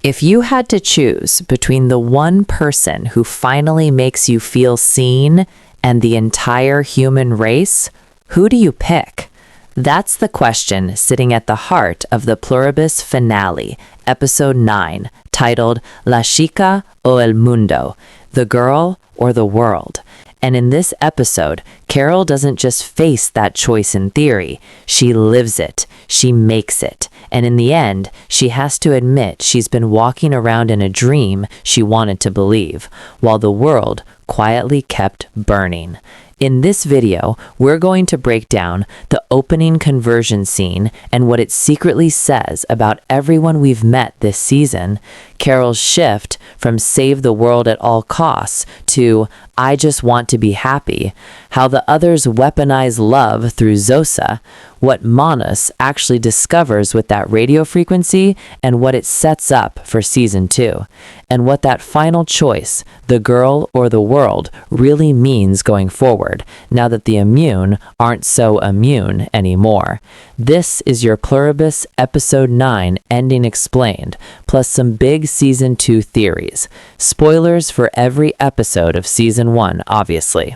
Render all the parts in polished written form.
If you had to choose between the one person who finally makes you feel seen and the entire human race, who do you pick? That's the question sitting at the heart of the Pluribus finale, episode 9, titled La Chica o el Mundo, the girl or the world. And in this episode, Carol doesn't just face that choice in theory, she lives it, she makes it, and in the end, she has to admit she's been walking around in a dream she wanted to believe, while the world quietly kept burning. In this video, we're going to break down the opening conversion scene and what it secretly says about everyone we've met this season, Carol's shift from save the world at all costs to I just want to be happy, how the others weaponize love through Zosa, what Manus actually discovers with that radio frequency and what it sets up for season 2, and what that final choice, the girl or the world, really means going forward, now that the immune aren't so immune anymore. This is your Pluribus episode 9 ending explained, plus some big season 2 theories. Spoilers for every episode of season 1, obviously.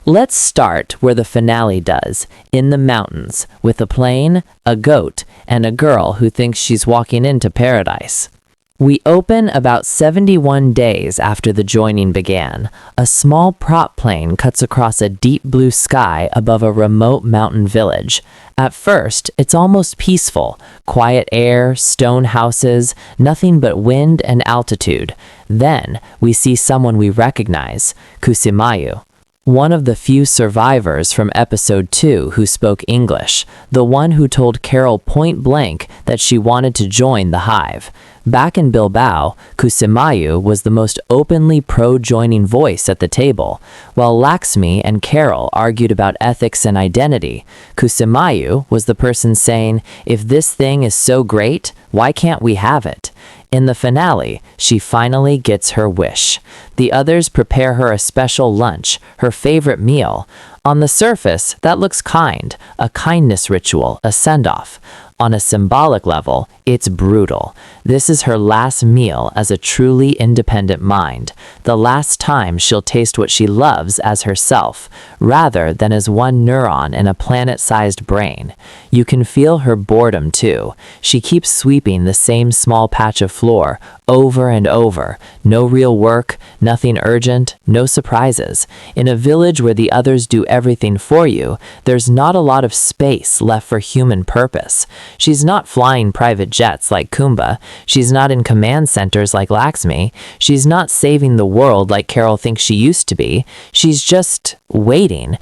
Let's start where the finale does, in the mountains, with a plane, a goat, and a girl who thinks she's walking into paradise. We open about 71 days after the joining began. A small prop plane cuts across a deep blue sky above a remote mountain village. At first, it's almost peaceful. Quiet air, stone houses, nothing but wind and altitude. Then, we see someone we recognize, Kusimayu. One of the few survivors from episode 2 who spoke English, the one who told Carol point blank that she wanted to join the Hive. Back in Bilbao, Kusimayu was the most openly pro-joining voice at the table. While Laxmi and Carol argued about ethics and identity, Kusimayu was the person saying, if this thing is so great, why can't we have it? In the finale, she finally gets her wish. The others prepare her a special lunch, her favorite meal. On the surface, that looks kind, a kindness ritual, a send-off. On a symbolic level, it's brutal. This is her last meal as a truly independent mind, the last time she'll taste what she loves as herself, rather than as one neuron in a planet-sized brain. You can feel her boredom too. She keeps sweeping the same small patch of floor over and over. No real work, nothing urgent, no surprises. In a village where the others do everything for you, there's not a lot of space left for human purpose. She's not flying private jets like Kumba. She's not in command centers like Laxmi. She's not saving the world like Carol thinks she used to be. She's just waiting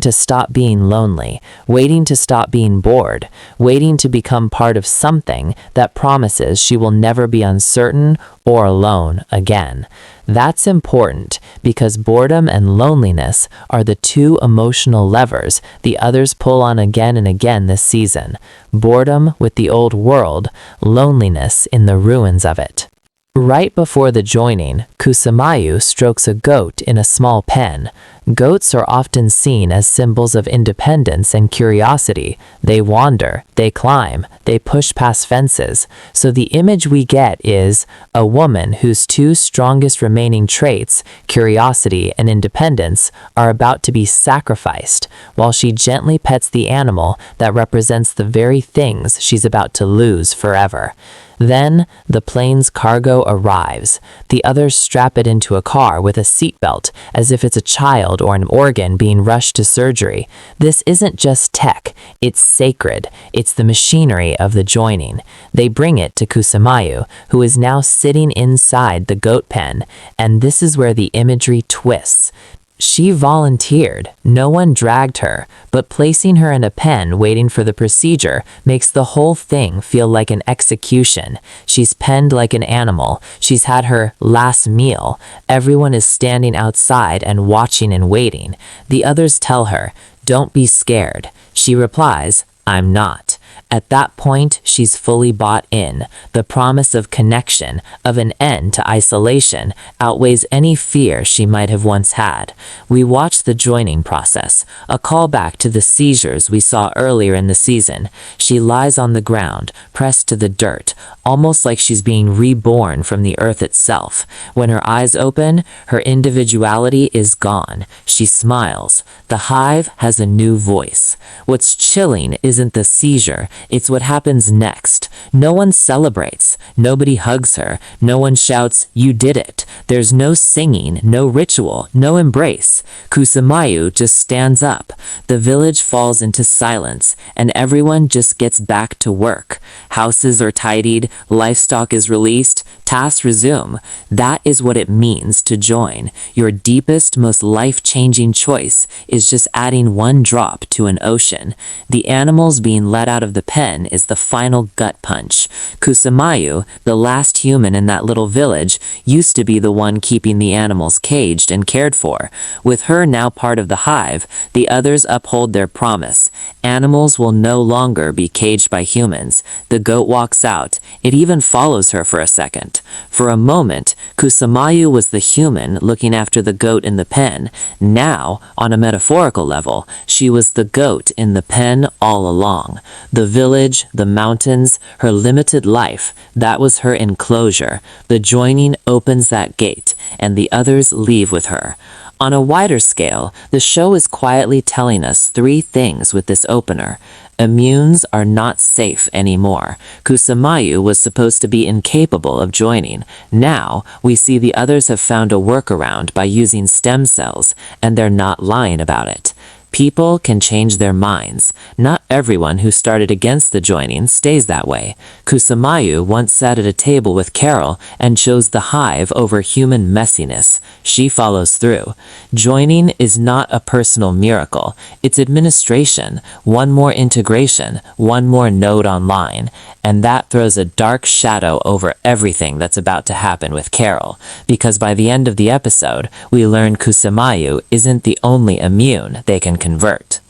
to stop being lonely, waiting to stop being bored, waiting to become part of something that promises she will never be uncertain or alone again. That's important because boredom and loneliness are the two emotional levers the others pull on again and again this season. Boredom with the old world, loneliness in the ruins of it. Right before the joining, Kusimayu strokes a goat in a small pen. Goats are often seen as symbols of independence and curiosity. They wander, they climb, they push past fences. So the image we get is a woman whose two strongest remaining traits, curiosity and independence, are about to be sacrificed, while she gently pets the animal that represents the very things she's about to lose forever. Then, the plane's cargo arrives. The others strap it into a car with a seatbelt, as if it's a child or an organ being rushed to surgery. This isn't just tech, it's sacred. It's the machinery of the joining. They bring it to Kusimayu, who is now sitting inside the goat pen, and this is where the imagery twists. She volunteered, no one dragged her, but placing her in a pen waiting for the procedure makes the whole thing feel like an execution. She's penned like an animal, she's had her last meal, everyone is standing outside and watching and waiting. The others tell her, "Don't be scared." She replies, "I'm not." At that point, she's fully bought in. The promise of connection, of an end to isolation, outweighs any fear she might have once had. We watch the joining process, a callback to the seizures we saw earlier in the season. She lies on the ground, pressed to the dirt, almost like she's being reborn from the earth itself. When her eyes open, her individuality is gone. She smiles. The hive has a new voice. What's chilling isn't the seizure, it's what happens next. No one celebrates. Nobody hugs her. No one shouts, "You did it." There's no singing, no ritual, no embrace. Kusamayu just stands up. The village falls into silence, and everyone just gets back to work. Houses are tidied, livestock is released, tasks resume. That is what it means to join. Your deepest, most life-changing choice is just adding one drop to an ocean. The animals being let out of the pen is the final gut punch. Kusamayu, the last human in that little village, used to be the one keeping the animals caged and cared for. With her now part of the hive, the others uphold their promise. Animals will no longer be caged by humans. The goat walks out. It even follows her for a second. For a moment, Kusamayu was the human looking after the goat in the pen. Now, on a metaphorical level, she was the goat in the pen all along. The village, the mountains, her limited life, that was her enclosure. The joining opens that gate, and the others leave with her. On a wider scale, the show is quietly telling us three things with this opener. Immunes are not safe anymore. Kusamayu was supposed to be incapable of joining. Now, we see the others have found a workaround by using stem cells, and they're not lying about it. People can change their minds. Not everyone who started against the joining stays that way. Kusamayu once sat at a table with Carol and chose the hive over human messiness. She follows through. Joining is not a personal miracle. It's administration, one more integration, one more node online. And that throws a dark shadow over everything that's about to happen with Carol. Because by the end of the episode, we learn Kusamayu isn't the only immune they can convert.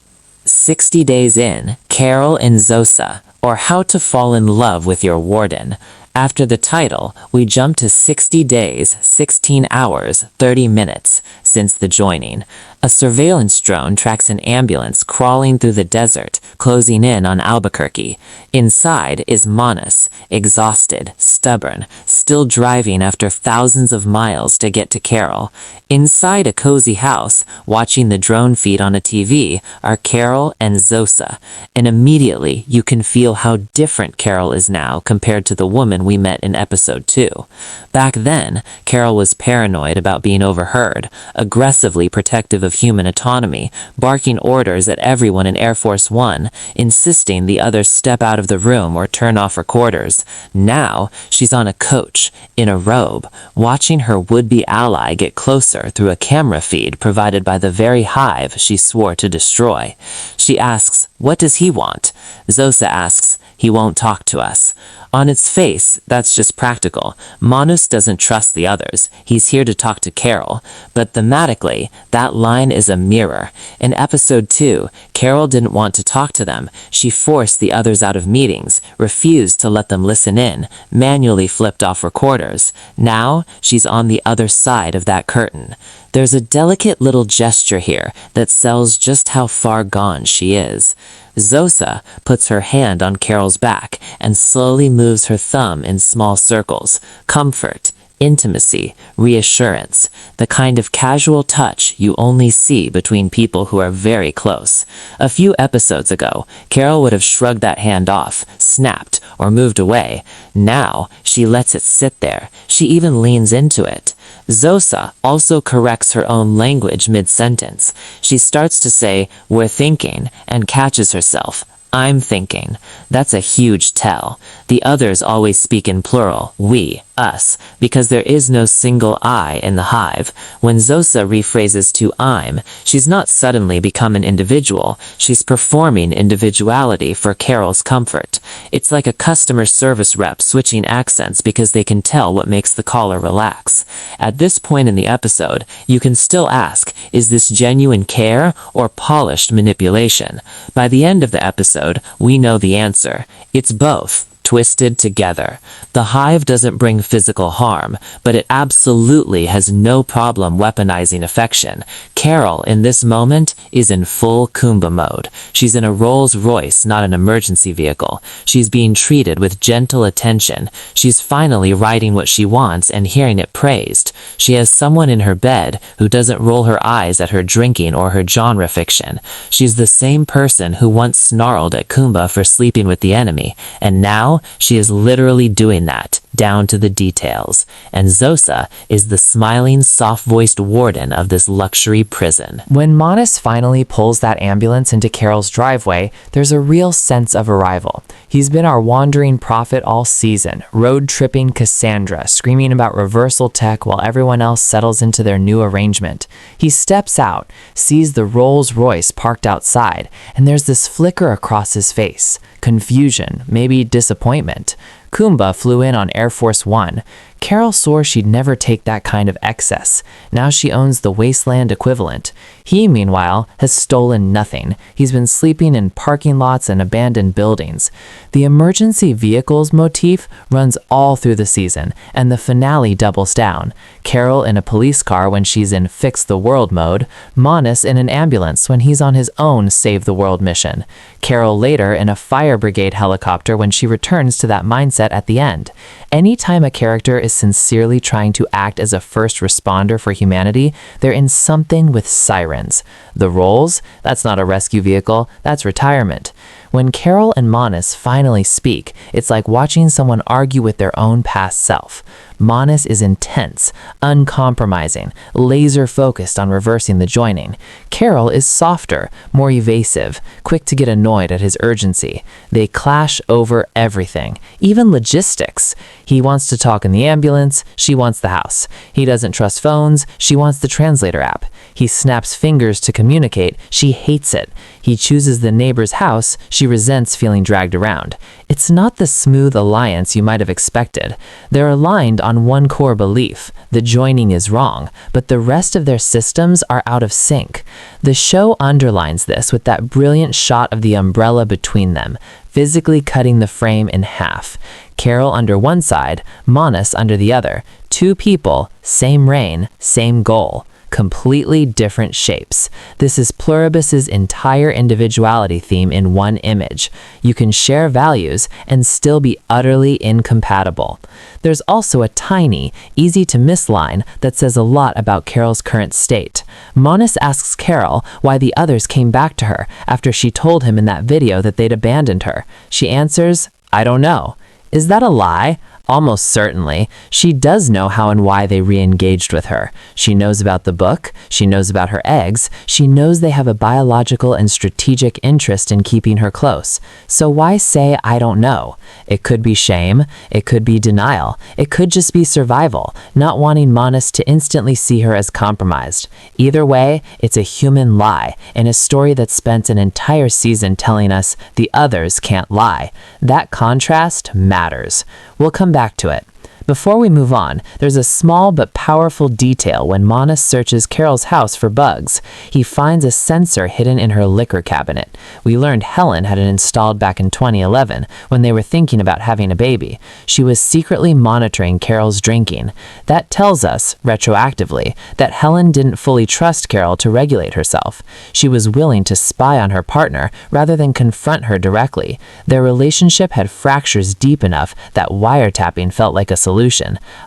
60 days in, Carol and Zosa, or How to Fall in Love with Your Warden. After the title, we jump to 60 days, 16 hours, 30 minutes since the joining. A surveillance drone tracks an ambulance crawling through the desert, closing in on Albuquerque. Inside is Manus, exhausted, stubborn, still driving after thousands of miles to get to Carol. Inside a cozy house, watching the drone feed on a TV, are Carol and Zosa. And immediately, you can feel how different Carol is now compared to the woman we met in episode 2. Back then, Carol was paranoid about being overheard, aggressively protective of human autonomy, barking orders at everyone in Air Force One, insisting the others step out of the room or turn off recorders. Now, she's on a coach, in a robe, watching her would-be ally get closer through a camera feed provided by the very hive she swore to destroy. She asks, "What does he want?" Zosa asks, "He won't talk to us." On its face, that's just practical. Manus doesn't trust the others. He's here to talk to Carol. But thematically, that line is a mirror. In episode 2, Carol didn't want to talk to them. She forced the others out of meetings, refused to let them listen in, manually flipped off recorders. Now, she's on the other side of that curtain. There's a delicate little gesture here that sells just how far gone she is. Zosa puts her hand on Carol's back and slowly moves her thumb in small circles. Comfort, intimacy, reassurance, the kind of casual touch you only see between people who are very close. A few episodes ago, Carol would have shrugged that hand off, snapped, or moved away. Now, she lets it sit there. She even leans into it. Zosa also corrects her own language mid-sentence. She starts to say, "We're thinking," and catches herself. "I'm thinking." That's a huge tell. The others always speak in plural, we, us, because there is no single I in the hive. When Zosa rephrases to I'm, she's not suddenly become an individual, she's performing individuality for Carol's comfort. It's like a customer service rep switching accents because they can tell what makes the caller relax. At this point in the episode, you can still ask, is this genuine care or polished manipulation? By the end of the episode, we know the answer. It's both, twisted together. The hive doesn't bring physical harm, but it absolutely has no problem weaponizing affection. Carol, in this moment, is in full Kumba mode. She's in a Rolls Royce, not an emergency vehicle. She's being treated with gentle attention. She's finally writing what she wants and hearing it praised. She has someone in her bed who doesn't roll her eyes at her drinking or her genre fiction. She's the same person who once snarled at Kumba for sleeping with the enemy, and now she is literally doing that, down to the details. And Zosa is the smiling, soft-voiced warden of this luxury prison. When Manas finally pulls that ambulance into Carol's driveway, there's a real sense of arrival. He's been our wandering prophet all season, road-tripping Cassandra, screaming about reversal tech while everyone else settles into their new arrangement. He steps out, sees the Rolls Royce parked outside, and there's this flicker across his face. Confusion, maybe disappointment. Kumba flew in on Air Force One. Carol swore she'd never take that kind of excess. Now she owns the wasteland equivalent. He, meanwhile, has stolen nothing. He's been sleeping in parking lots and abandoned buildings. The emergency vehicles motif runs all through the season, and the finale doubles down. Carol in a police car when she's in Fix the World mode, Manas in an ambulance when he's on his own Save the World mission, Carol later in a fire brigade helicopter when she returns to that mindset at the end. Anytime a character is sincerely trying to act as a first responder for humanity, they're in something with sirens. The Rolls? That's not a rescue vehicle, that's retirement. When Carol and Manas finally speak, it's like watching someone argue with their own past self. Manas is intense, uncompromising, laser-focused on reversing the joining. Carol is softer, more evasive, quick to get annoyed at his urgency. They clash over everything, even logistics. He wants to talk in the ambulance, she wants the house. He doesn't trust phones, she wants the translator app. He snaps fingers to communicate, she hates it. He chooses the neighbor's house, she resents feeling dragged around. It's not the smooth alliance you might have expected. They're aligned on one core belief, the joining is wrong, but the rest of their systems are out of sync. The show underlines this with that brilliant shot of the umbrella between them, physically cutting the frame in half. Carol under one side, Manas under the other. Two people, same reign, same goal. Completely different shapes. This is Pluribus's entire individuality theme in one image. You can share values and still be utterly incompatible. There's also a tiny, easy-to-miss line that says a lot about Carol's current state. Manas asks Carol why the others came back to her after she told him in that video that they'd abandoned her. She answers, "I don't know." Is that a lie? Almost certainly. She does know how and why they re-engaged with her. She knows about the book, she knows about her eggs, she knows they have a biological and strategic interest in keeping her close. So why say, "I don't know"? It could be shame, it could be denial, it could just be survival, not wanting Manas to instantly see her as compromised. Either way, it's a human lie, and a story that spent an entire season telling us the others can't lie. That contrast matters. We'll come back to it. Before we move on, there's a small but powerful detail when Manas searches Carol's house for bugs. He finds a sensor hidden in her liquor cabinet. We learned Helen had it installed back in 2011 when they were thinking about having a baby. She was secretly monitoring Carol's drinking. That tells us, retroactively, that Helen didn't fully trust Carol to regulate herself. She was willing to spy on her partner rather than confront her directly. Their relationship had fractures deep enough that wiretapping felt like a solution.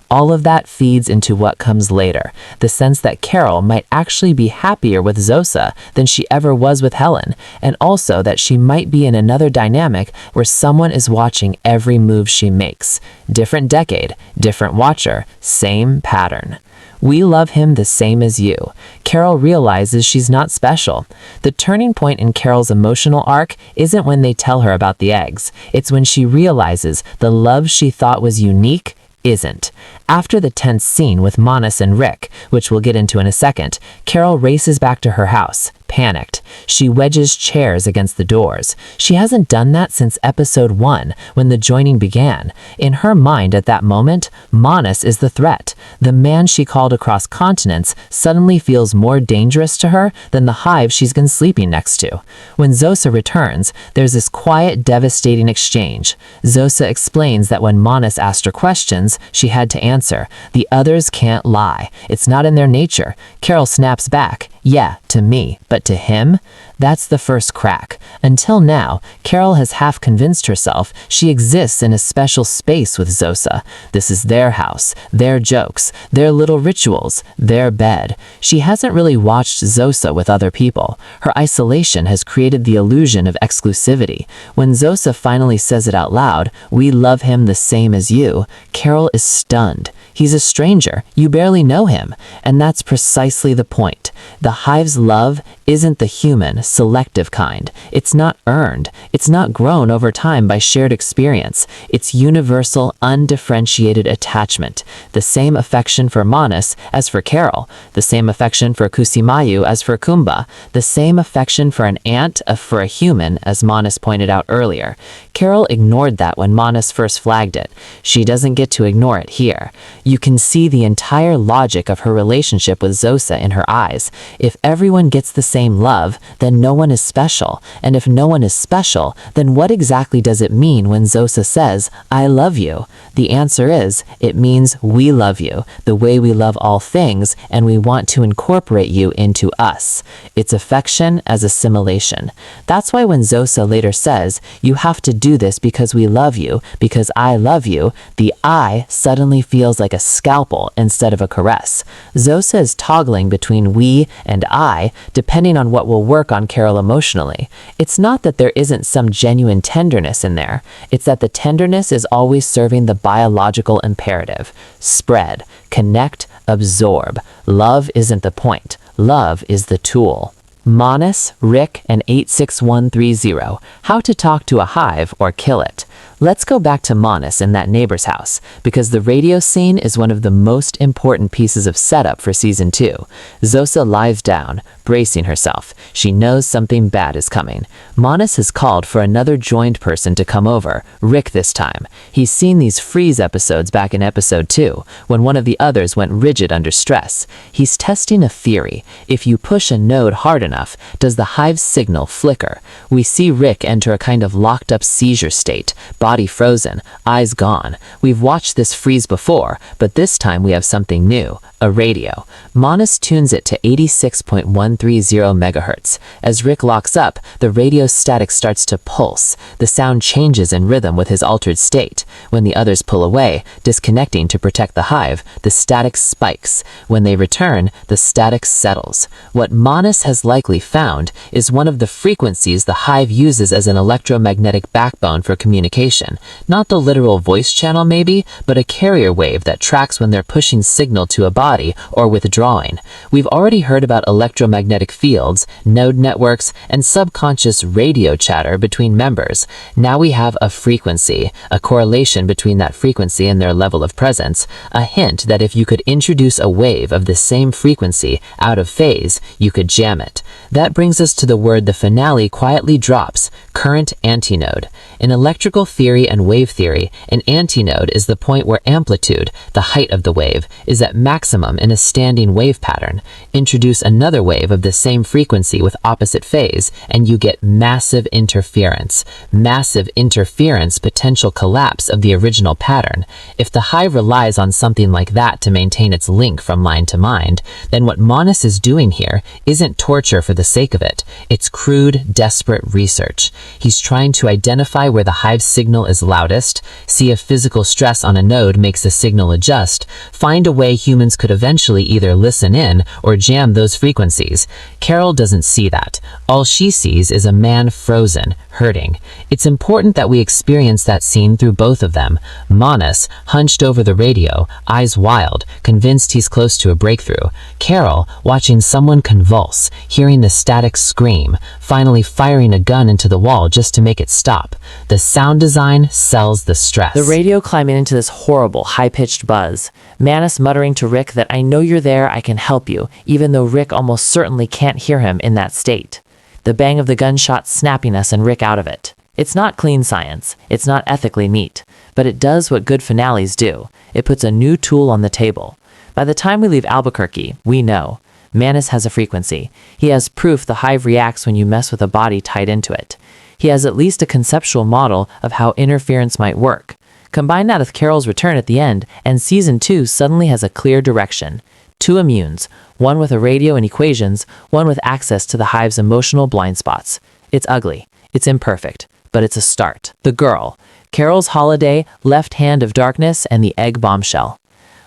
All of that feeds into what comes later, the sense that Carol might actually be happier with Zosa than she ever was with Helen, and also that she might be in another dynamic where someone is watching every move she makes. Different decade, different watcher, same pattern. We love him the same as you. Carol realizes she's not special. The turning point in Carol's emotional arc isn't when they tell her about the eggs. It's when she realizes the love she thought was unique isn't. After the tense scene with Manas and Rick, which we'll get into in a second, Carol races back to her house, panicked. She wedges chairs against the doors. She hasn't done that since episode 1, when the joining began. In her mind at that moment, Manas is the threat. The man she called across continents suddenly feels more dangerous to her than the hive she's been sleeping next to. When Zosa returns, there's this quiet, devastating exchange. Zosa explains that when Manas asked her questions, she had to answer. The others can't lie. It's not in their nature. Carol snaps back. Yeah, to me, but to him? That's the first crack. Until now, Carol has half convinced herself she exists in a special space with Zosa. This is their house, their jokes, their little rituals, their bed. She hasn't really watched Zosa with other people. Her isolation has created the illusion of exclusivity. When Zosa finally says it out loud, "We love him the same as you," Carol is stunned. He's a stranger. You barely know him. And that's precisely the point. The hive's love isn't the human, selective kind. It's not earned. It's not grown over time by shared experience. It's universal, undifferentiated attachment. The same affection for Manas as for Carol. The same affection for Kusimayu as for Kumba. The same affection for an ant for a human, as Manas pointed out earlier. Carol ignored that when Manas first flagged it. She doesn't get to ignore it here. You can see the entire logic of her relationship with Zosa in her eyes. If everyone gets the same love, then no one is special. And if no one is special, then what exactly does it mean when Zosa says, "I love you"? The answer is, it means we love you, the way we love all things, and we want to incorporate you into us. It's affection as assimilation. That's why when Zosa later says, "You have to do this because we love you, because I love you," the "I" suddenly feels like a scalpel instead of a caress. Zosa is toggling between we and I, depending on what will work on Carol emotionally. It's not that there isn't some genuine tenderness in there. It's that the tenderness is always serving the biological imperative. Spread, connect, absorb. Love isn't the point. Love is the tool. Manas, Rick, and 86130. How to talk to a hive or kill it. Let's go back to Manas in that neighbor's house, because the radio scene is one of the most important pieces of setup for Season 2. Zosa lies down, bracing herself. She knows something bad is coming. Manas has called for another joined person to come over, Rick this time. He's seen these freeze episodes back in episode 2, when one of the others went rigid under stress. He's testing a theory. If you push a node hard enough, does the hive's signal flicker? We see Rick enter a kind of locked up seizure state, body frozen, eyes gone. We've watched this freeze before, but this time we have something new, a radio. Manas tunes it to 86.130 megahertz. As Rick locks up, the radio static starts to pulse. The sound changes in rhythm with his altered state. When the others pull away, disconnecting to protect the hive, the static spikes. When they return, the static settles. What Manas has likely found is one of the frequencies the hive uses as an electromagnetic backbone for communication. Not the literal voice channel maybe, but a carrier wave that tracks when they're pushing signal to a body or withdrawing. We've already heard about electromagnetic fields, node networks, and subconscious radio chatter between members. Now we have a frequency, a correlation between that frequency and their level of presence, a hint that if you could introduce a wave of the same frequency out of phase, you could jam it. That brings us to the word the finale quietly drops, current antinode. In electrical theory and wave theory, an antinode is the point where amplitude, the height of the wave, is at maximum in a standing wave pattern. Introduce another wave of the same frequency with opposite phase, and you get massive interference. Massive interference, potential collapse of the original pattern. If the hive relies on something like that to maintain its link from mind to mind, then what Manas is doing here isn't torture for the sake of it. It's crude, desperate research. He's trying to identify where the hive signal is loudest, see if physical stress on a node makes the signal adjust, find a way humans could could eventually either listen in or jam those frequencies. Carol doesn't see that. All she sees is a man frozen, hurting. It's important that we experience that scene through both of them. Manus, hunched over the radio, eyes wild, convinced he's close to a breakthrough. Carol, watching someone convulse, hearing the static scream, finally firing a gun into the wall just to make it stop. The sound design sells the stress. The radio climbing into this horrible, high-pitched buzz. Manus muttering to Rick that I know you're there, I can help you, even though Rick almost certainly can't hear him in that state. The bang of the gunshot snapping us and Rick out of it. It's not clean science, it's not ethically neat, but it does what good finales do. It puts a new tool on the table. By the time we leave Albuquerque, we know. Manus has a frequency. He has proof the hive reacts when you mess with a body tied into it. He has at least a conceptual model of how interference might work. Combine that with Carol's return at the end, and Season 2 suddenly has a clear direction. 2 immunes, one with a radio and equations, one with access to the hive's emotional blind spots. It's ugly, it's imperfect, but it's a start. The girl, Carol's holiday, left hand of darkness, and the egg bombshell.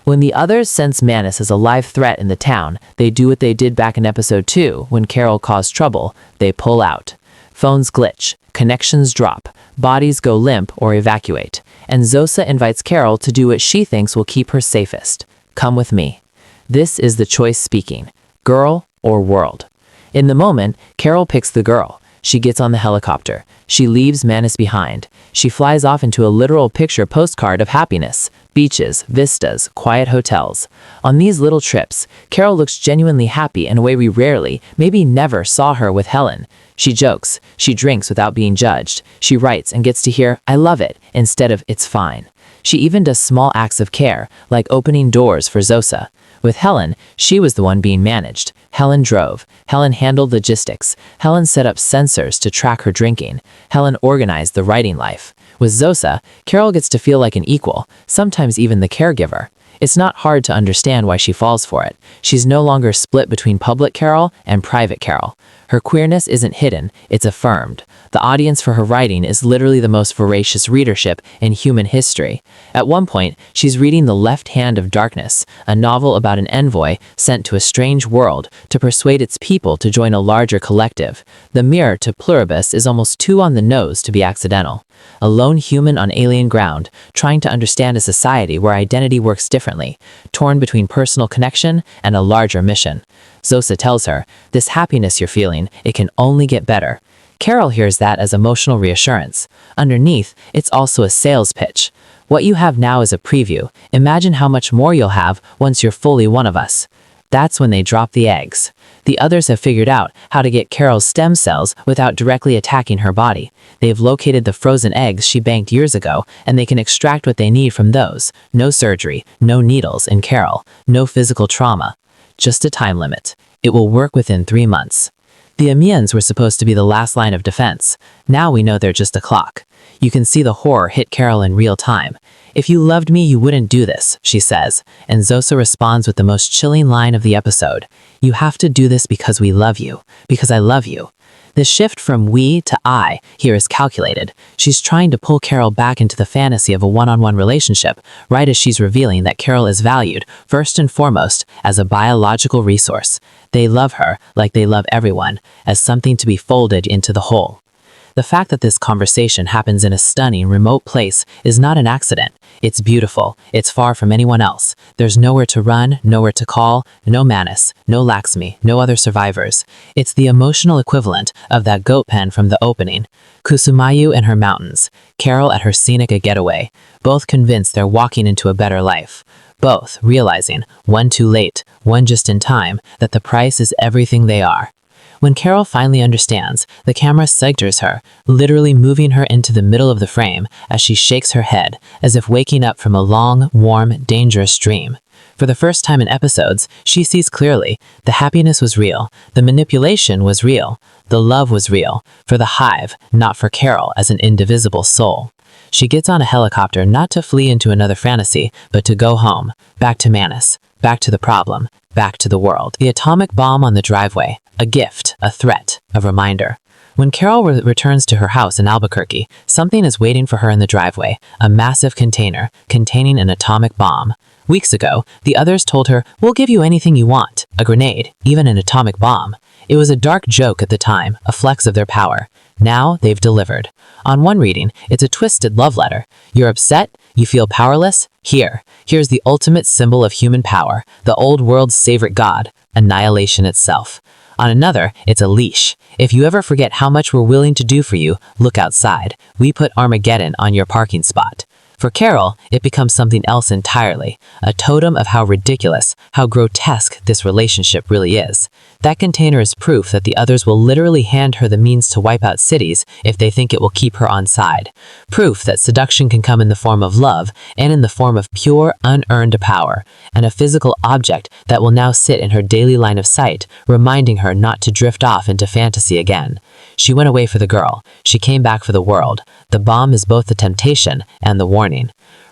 When the others sense Manus as a live threat in the town, they do what they did back in episode 2 when Carol caused trouble. They pull out. Phones glitch, connections drop, bodies go limp or evacuate, and Zosa invites Carol to do what she thinks will keep her safest. Come with me. This is the choice speaking. Girl or world. In the moment, Carol picks the girl. She gets on the helicopter. She leaves Manus behind. She flies off into a literal picture postcard of happiness. Beaches, vistas, quiet hotels. On these little trips, Carol looks genuinely happy in a way we rarely, maybe never, saw her with Helen. She jokes, she drinks without being judged. She writes and gets to hear, I love it, instead of it's fine. She even does small acts of care, like opening doors for Zosa. With Helen, she was the one being managed. Helen drove. Helen handled logistics. Helen set up sensors to track her drinking. Helen organized the writing life. With Zosa, Carol gets to feel like an equal, sometimes even the caregiver. It's not hard to understand why she falls for it. She's no longer split between public Carol and private Carol. Her queerness isn't hidden, it's affirmed. The audience for her writing is literally the most voracious readership in human history. At one point, she's reading The Left Hand of Darkness, a novel about an envoy sent to a strange world to persuade its people to join a larger collective. The mirror to Pluribus is almost too on the nose to be accidental. A lone human on alien ground, trying to understand a society where identity works differently, torn between personal connection and a larger mission. Zosa tells her, this happiness you're feeling, it can only get better. Carol hears that as emotional reassurance. Underneath, it's also a sales pitch. What you have now is a preview. Imagine how much more you'll have once you're fully one of us. That's when they drop the eggs. The others have figured out how to get Carol's stem cells without directly attacking her body. They've located the frozen eggs she banked years ago, and they can extract what they need from those. No surgery, no needles in Carol, no physical trauma. Just a time limit. It will work within 3 months. The Amiens were supposed to be the last line of defense. Now we know they're just a clock. You can see the horror hit Carol in real time. If you loved me, you wouldn't do this, she says, and Zosa responds with the most chilling line of the episode. You have to do this because we love you, because I love you. The shift from we to I here is calculated. She's trying to pull Carol back into the fantasy of a one-on-one relationship, right as she's revealing that Carol is valued, first and foremost, as a biological resource. They love her, like they love everyone, as something to be folded into the whole. The fact that this conversation happens in a stunning, remote place is not an accident. It's beautiful. It's far from anyone else. There's nowhere to run, nowhere to call, no Manus, no Laxmi, no other survivors. It's the emotional equivalent of that goat pen from the opening. Kusumayu and her mountains, Carol at her scenic getaway, both convinced they're walking into a better life. Both realizing, one too late, one just in time, that the price is everything they are. When Carol finally understands, the camera centers her, literally moving her into the middle of the frame as she shakes her head, as if waking up from a long, warm, dangerous dream. For the first time in episodes, she sees clearly. The happiness was real. The manipulation was real. The love was real. For the hive, not for Carol as an indivisible soul. She gets on a helicopter not to flee into another fantasy, but to go home. Back to Manus. Back to the problem. Back to the world. The atomic bomb on the driveway. A gift, a threat, a reminder. When Carol returns to her house in Albuquerque, something is waiting for her in the driveway, a massive container containing an atomic bomb. Weeks ago, the others told her, "We'll give you anything you want, a grenade, even an atomic bomb." It was a dark joke at the time, a flex of their power. Now they've delivered. On one reading, it's a twisted love letter. You're upset? You feel powerless? Here's the ultimate symbol of human power, the old world's favorite god, annihilation itself. On another, it's a leash. If you ever forget how much we're willing to do for you, look outside. We put Armageddon on your parking spot. For Carol, it becomes something else entirely, a totem of how ridiculous, how grotesque this relationship really is. That container is proof that the others will literally hand her the means to wipe out cities if they think it will keep her on side. Proof that seduction can come in the form of love and in the form of pure, unearned power, and a physical object that will now sit in her daily line of sight, reminding her not to drift off into fantasy again. She went away for the girl. She came back for the world. The bomb is both the temptation and the warning.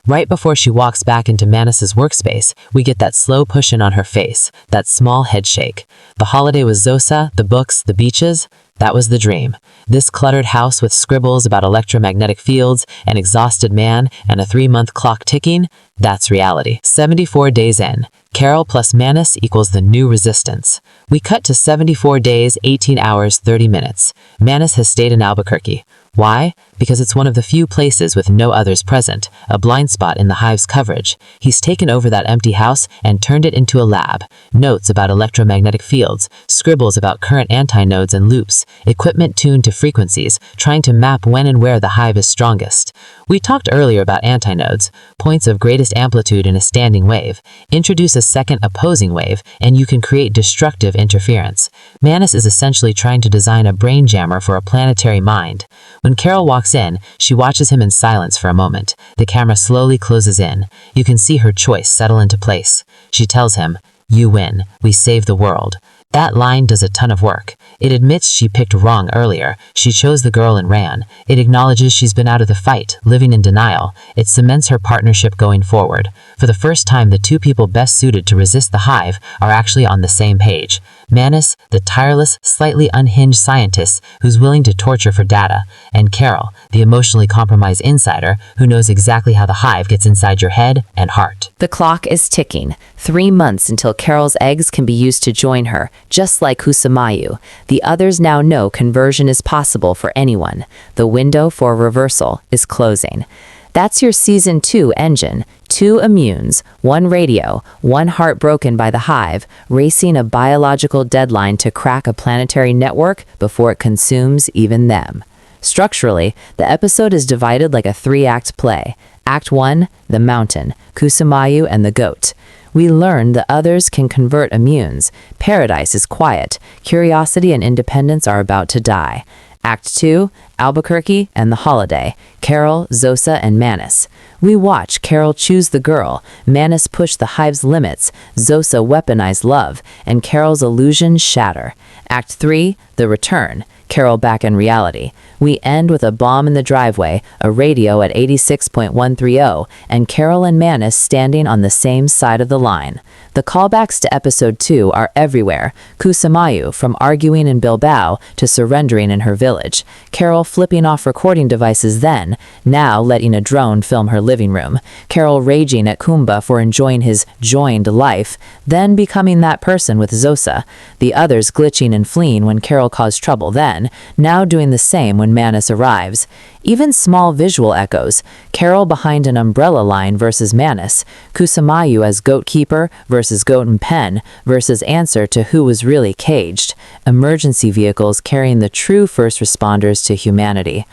Right before she walks back into Manus's workspace, we get that slow push-in on her face, that small head shake. The holiday with Zosa, the books, the beaches, that was the dream. This cluttered house with scribbles about electromagnetic fields, an exhausted man, and a 3-month clock ticking, that's reality. 74 days in. Carol plus Manus equals the new resistance. We cut to 74 days, 18 hours, 30 minutes. Manus has stayed in Albuquerque. Why? Because it's one of the few places with no others present, a blind spot in the Hive's coverage. He's taken over that empty house and turned it into a lab. Notes about electromagnetic fields, scribbles about current antinodes and loops, equipment tuned to frequencies, trying to map when and where the Hive is strongest. We talked earlier about antinodes, points of greatest amplitude in a standing wave. Introduce a second opposing wave, and you can create destructive interference. Manus is essentially trying to design a brain jammer for a planetary mind. When Carol walks in, she watches him in silence for a moment. The camera slowly closes in. You can see her choice settle into place. She tells him, "You win. We save the world." That line does a ton of work. It admits she picked wrong earlier. She chose the girl and ran. It acknowledges she's been out of the fight, living in denial. It cements her partnership going forward. For the first time, the two people best suited to resist the Hive are actually on the same page. Manus, the tireless, slightly unhinged scientist who's willing to torture for data, and Carol, the emotionally compromised insider who knows exactly how the Hive gets inside your head and heart. The clock is ticking. 3 months until Carol's eggs can be used to join her, just like Kusamayu. The others now know conversion is possible for anyone. The window for reversal is closing. That's your Season 2 engine. 2 immunes, 1 radio, 1 heart broken by the Hive, racing a biological deadline to crack a planetary network before it consumes even them. Structurally, the episode is divided like a 3-act play. Act 1, the mountain, Kusamayu and the goat. We learn the others can convert immunes. Paradise is quiet. Curiosity and independence are about to die. Act 2, Albuquerque and the holiday, Carol, Zosa, and Manus. We watch Carol choose the girl, Manus push the Hive's limits, Zosa weaponize love, and Carol's illusions shatter. Act 3, the return, Carol back in reality. We end with a bomb in the driveway, a radio at 86.130, and Carol and Manus standing on the same side of the line. The callbacks to episode 2 are everywhere. Kusamayu, from arguing in Bilbao to surrendering in her village. Carol flipping off recording devices then, now letting a drone film her living room. Carol raging at Kumba for enjoying his joined life, then becoming that person with Zosa. The others glitching and fleeing when Carol caused trouble then, now doing the same when Manus arrives. Even small visual echoes. Carol behind an umbrella line versus Manus. Kusamayu as goat keeper versus goat and pen versus answer to who was really caged. Emergency vehicles carrying the true first responders to humanity.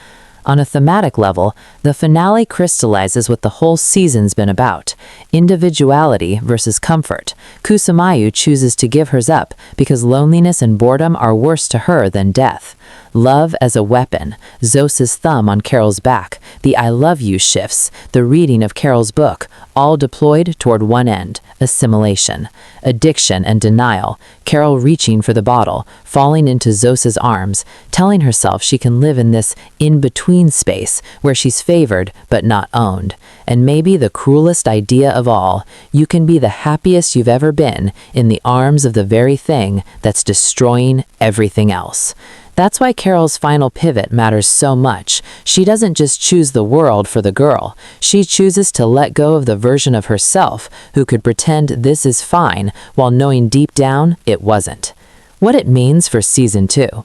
On a thematic level, the finale crystallizes what the whole season's been about. Individuality versus comfort. Kusamayu chooses to give hers up because loneliness and boredom are worse to her than death. Love as a weapon. Zosa's thumb on Carol's back. The I love you shifts. The reading of Carol's book. All deployed toward one end. Assimilation. Addiction and denial. Carol reaching for the bottle. Falling into Zosa's arms. Telling herself she can live in this in-between space where she's favored but not owned. And maybe the cruelest idea of all. You can be the happiest you've ever been in the arms of the very thing that's destroying everything else. That's why Carol's final pivot matters so much. She doesn't just choose the world for the girl. She chooses to let go of the version of herself who could pretend this is fine while knowing deep down it wasn't. What it means for Season 2.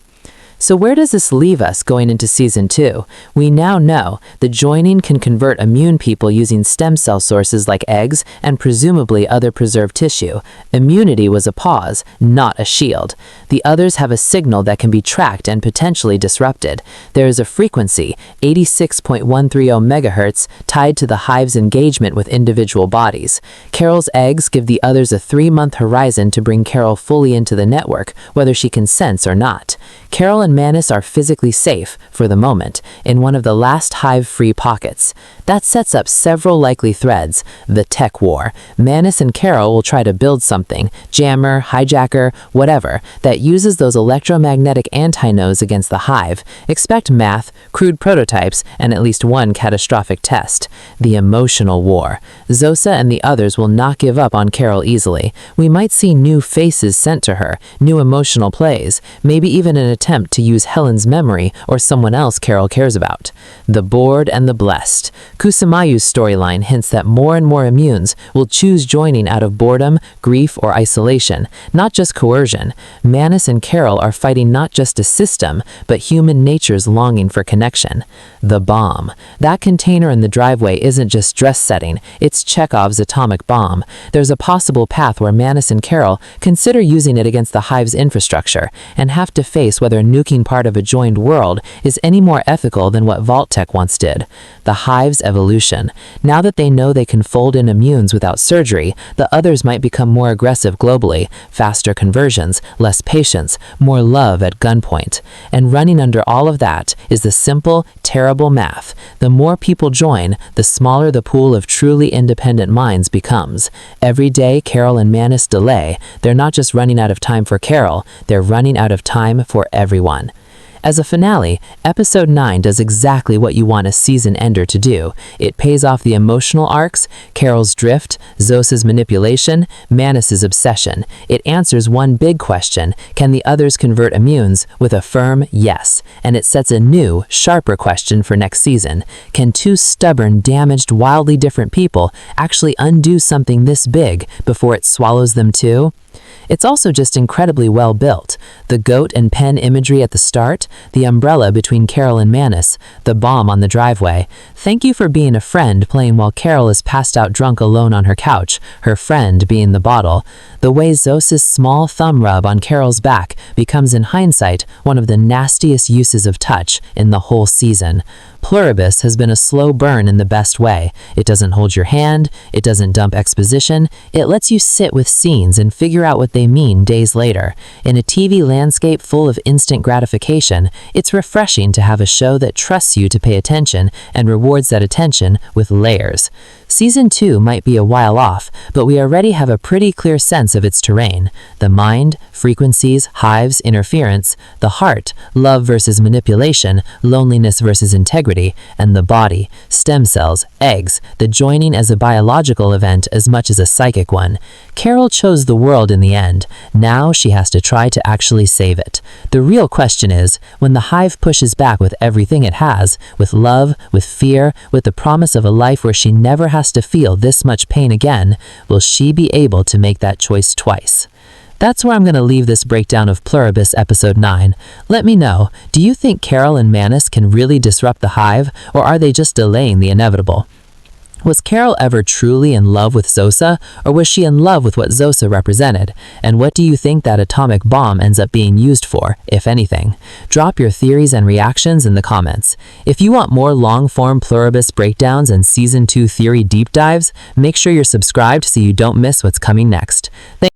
So where does this leave us going into Season 2? We now know the joining can convert immune people using stem cell sources like eggs and presumably other preserved tissue. Immunity was a pause, not a shield. The others have a signal that can be tracked and potentially disrupted. There is a frequency, 86.130 megahertz, tied to the hive's engagement with individual bodies. Carol's eggs give the others a 3-month horizon to bring Carol fully into the network, whether she consents or not. Carol and Manus are physically safe, for the moment, in one of the last hive-free pockets. That sets up several likely threads. The tech war. Manus and Carol will try to build something, jammer, hijacker, whatever, that uses those electromagnetic antinodes against the hive. Expect math, crude prototypes, and at least one catastrophic test. The emotional war. Zosa and the others will not give up on Carol easily. We might see new faces sent to her, new emotional plays, maybe even an attempt to use Helen's memory or someone else Carol cares about. The bored and the blessed. Kusumayu's storyline hints that more and more immunes will choose joining out of boredom, grief, or isolation, not just coercion. Manus and Carol are fighting not just a system, but human nature's longing for connection. The bomb. That container in the driveway isn't just dress setting, it's Chekhov's atomic bomb. There's a possible path where Manus and Carol consider using it against the hive's infrastructure, and have to face whether nuking part of a joined world is any more ethical than what Vault-Tec once did. The hive's evolution. Now that they know they can fold in immunes without surgery, the others might become more aggressive globally, faster conversions, less patience, more love at gunpoint. And running under all of that is the simple, terrible math. The more people join, the smaller the pool of truly independent minds becomes. Every day Carol and Manus delay, they're not just running out of time for Carol, they're running out of time for everyone. As a finale, Episode 9 does exactly what you want a season ender to do. It pays off the emotional arcs, Carol's drift, Zosa's manipulation, Manus's obsession. It answers one big question, can the others convert immunes, with a firm yes. And it sets a new, sharper question for next season. Can two stubborn, damaged, wildly different people actually undo something this big before it swallows them too? It's also just incredibly well built. The goat and pen imagery at the start, the umbrella between Carol and Manus, the bomb on the driveway. Thank you for being a friend playing while Carol is passed out drunk alone on her couch, her friend being the bottle. The way Zosa's small thumb rub on Carol's back becomes in hindsight one of the nastiest uses of touch in the whole season. Pluribus has been a slow burn in the best way. It doesn't hold your hand, it doesn't dump exposition, it lets you sit with scenes and figure out what they mean days later. In a TV landscape full of instant gratification, it's refreshing to have a show that trusts you to pay attention and rewards that attention with layers. Season 2 might be a while off, but we already have a pretty clear sense of its terrain. The mind, frequencies, hives, interference, the heart, love versus manipulation, loneliness versus integrity, and the body, stem cells, eggs, the joining as a biological event as much as a psychic one. Carol chose the world in the end. Now she has to try to actually save it. The real question is, when the hive pushes back with everything it has, with love, with fear, with the promise of a life where she never has to feel this much pain again, will she be able to make that choice twice? That's where I'm going to leave this breakdown of Pluribus Episode 9. Let me know, do you think Carol and Manus can really disrupt the hive, or are they just delaying the inevitable? Was Carol ever truly in love with Zosa, or was she in love with what Zosa represented? And what do you think that atomic bomb ends up being used for, if anything? Drop your theories and reactions in the comments. If you want more long-form Pluribus breakdowns and Season 2 theory deep dives, make sure you're subscribed so you don't miss what's coming next. Thanks